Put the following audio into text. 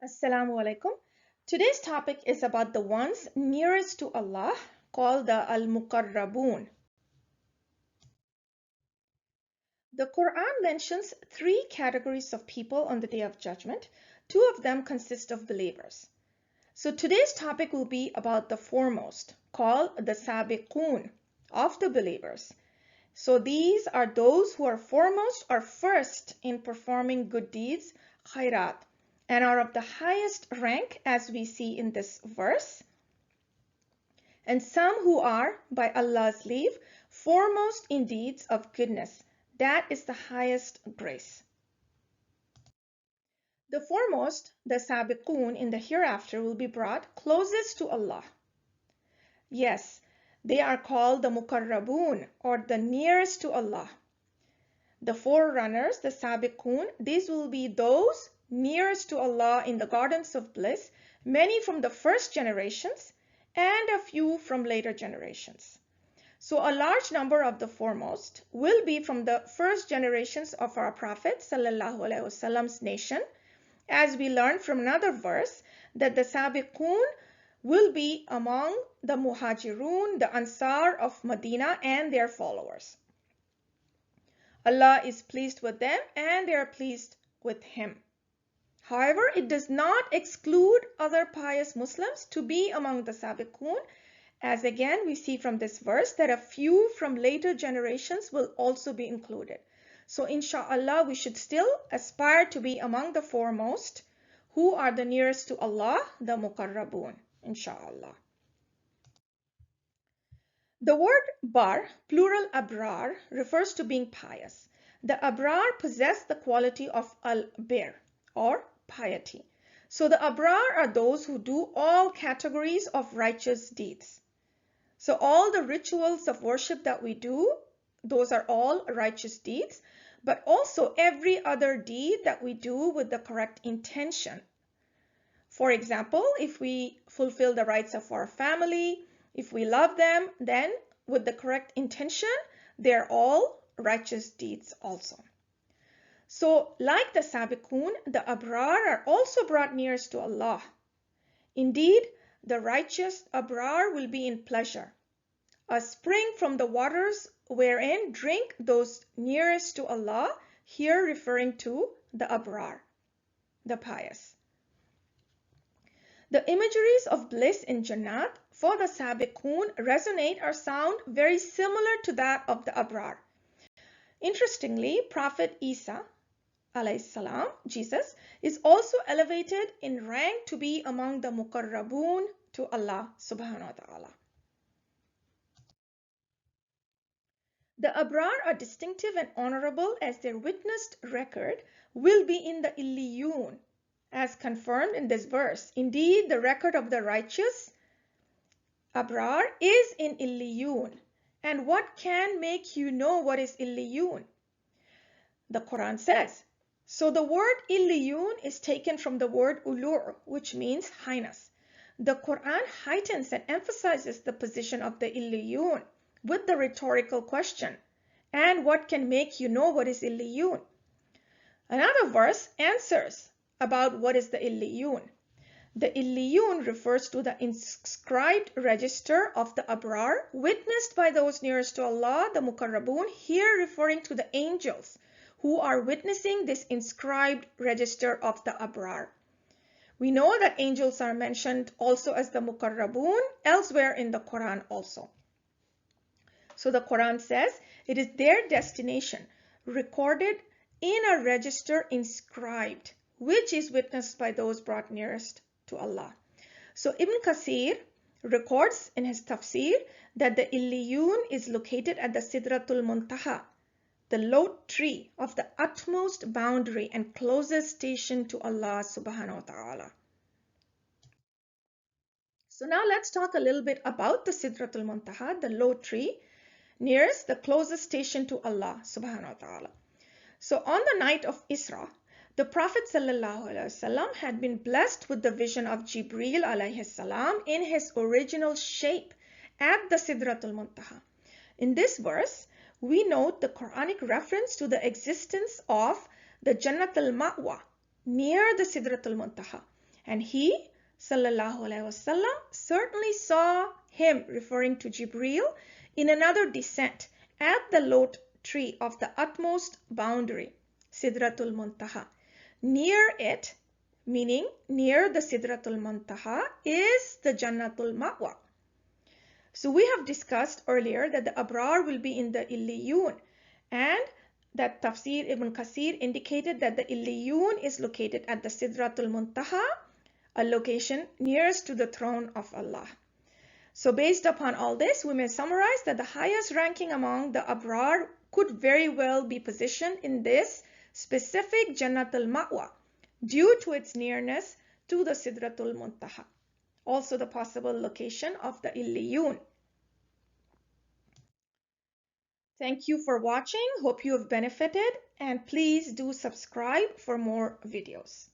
Assalamu alaikum. Today's topic is about the ones nearest to Allah, called the al-Muqarabun. The Quran mentions three categories of people on the Day of Judgment. Two of them consist of believers. So today's topic will be about the foremost, called the sābiqūn, of the believers. So these are those who are foremost or first in performing good deeds, khairat, and are of the highest rank as we see in this verse. And some who are, by Allah's leave, foremost in deeds of goodness. That is the highest grace. The foremost, the sābiqūn, in the hereafter will be brought closest to Allah. Yes, they are called the muqarabūn, or the nearest to Allah. The forerunners, the sābiqūn, these will be those nearest to Allah in the gardens of bliss, many from the first generations and a few from later generations. So a large number of the foremost will be from the first generations of our Prophet ﷺ's nation, as we learn from another verse that the sābiqūn will be among the muhajirun, the ansar of Medina, and their followers. Allah is pleased with them and they are pleased with Him. However, it does not exclude other pious Muslims to be among the sābiqūn, as again we see from this verse that a few from later generations will also be included. So inshallah, we should still aspire to be among the foremost, who are the nearest to Allah, the muqarabun, inshallah. The word bar, plural abrar, refers to being pious. The abrar possess the quality of al-bir, or piety. So the abrār are those who do all categories of righteous deeds. So all the rituals of worship that we do, those are all righteous deeds, but also every other deed that we do with the correct intention. For example, if we fulfill the rights of our family, if we love them, then with the correct intention, they're all righteous deeds also. So, like the sābiqūn, the abrār are also brought nearest to Allah. Indeed, the righteous abrār will be in pleasure, a spring from the waters wherein drink those nearest to Allah, here referring to the abrār, the pious. The imageries of bliss in Jannat for the sābiqūn resonate or sound very similar to that of the abrār. Interestingly, Prophet Isrā, السلام, Jesus, is also elevated in rank to be among the muqarabūn to Allah subhanahu wa ta'ala. The abrār are distinctive and honorable as their witnessed record will be in the illiyūn, as confirmed in this verse. Indeed, the record of the righteous abrār is in illiyūn. And what can make you know what is illiyūn? The Quran says, so the word illiyūn is taken from the word ulū', which means highness. The Quran heightens and emphasizes the position of the illiyūn with the rhetorical question, and what can make you know what is illiyūn? Another verse answers about what is the illiyūn. The illiyūn refers to the inscribed register of the abrār witnessed by those nearest to Allah, the muqarabūn, here referring to the angels who are witnessing this inscribed register of the abrār. We know that angels are mentioned also as the muqarabūn elsewhere in the Quran also. So the Quran says it is their destination recorded in a register inscribed, which is witnessed by those brought nearest to Allah. So Ibn Kathir records in his tafsir that the illiyūn is located at the Sidratul Muntahā, the Lote Tree of the utmost boundary and closest station to Allah subhanahu wa ta'ala. So now let's talk a little bit about the Sidratul Muntahā, the Lote Tree, nearest the closest station to Allah subhanahu wa ta'ala. So on the night of Isrā, the Prophet ﷺ had been blessed with the vision of Jibrīl عليه السلام in his original shape at the Sidratul Muntahā. In this verse, we note the Quranic reference to the existence of the Jannat al-Maʻwā near the Sidrat al-Muntahā, And he, sallallahu alaihi wasallam, certainly saw him, referring to Jibrīl, in another descent at the Lote Tree of the utmost boundary, Sidratul Muntahā. Near it, meaning near the Sidratul Muntahā, is the Jannatul Maʻwā. So we have discussed earlier that the Abrar will be in the Illiyun, and that Tafsir Ibn Kathir indicated that the Illiyun is located at the Sidratul Muntahā, a location nearest to the throne of Allah. So based upon all this, we may summarize that the highest ranking among the Abrar could very well be positioned in this specific Jannatul Maʻwā due to its nearness to the Sidratul Muntahā, also the possible location of the Illiyun. Thank you for watching. Hope you have benefited, and please do subscribe for more videos.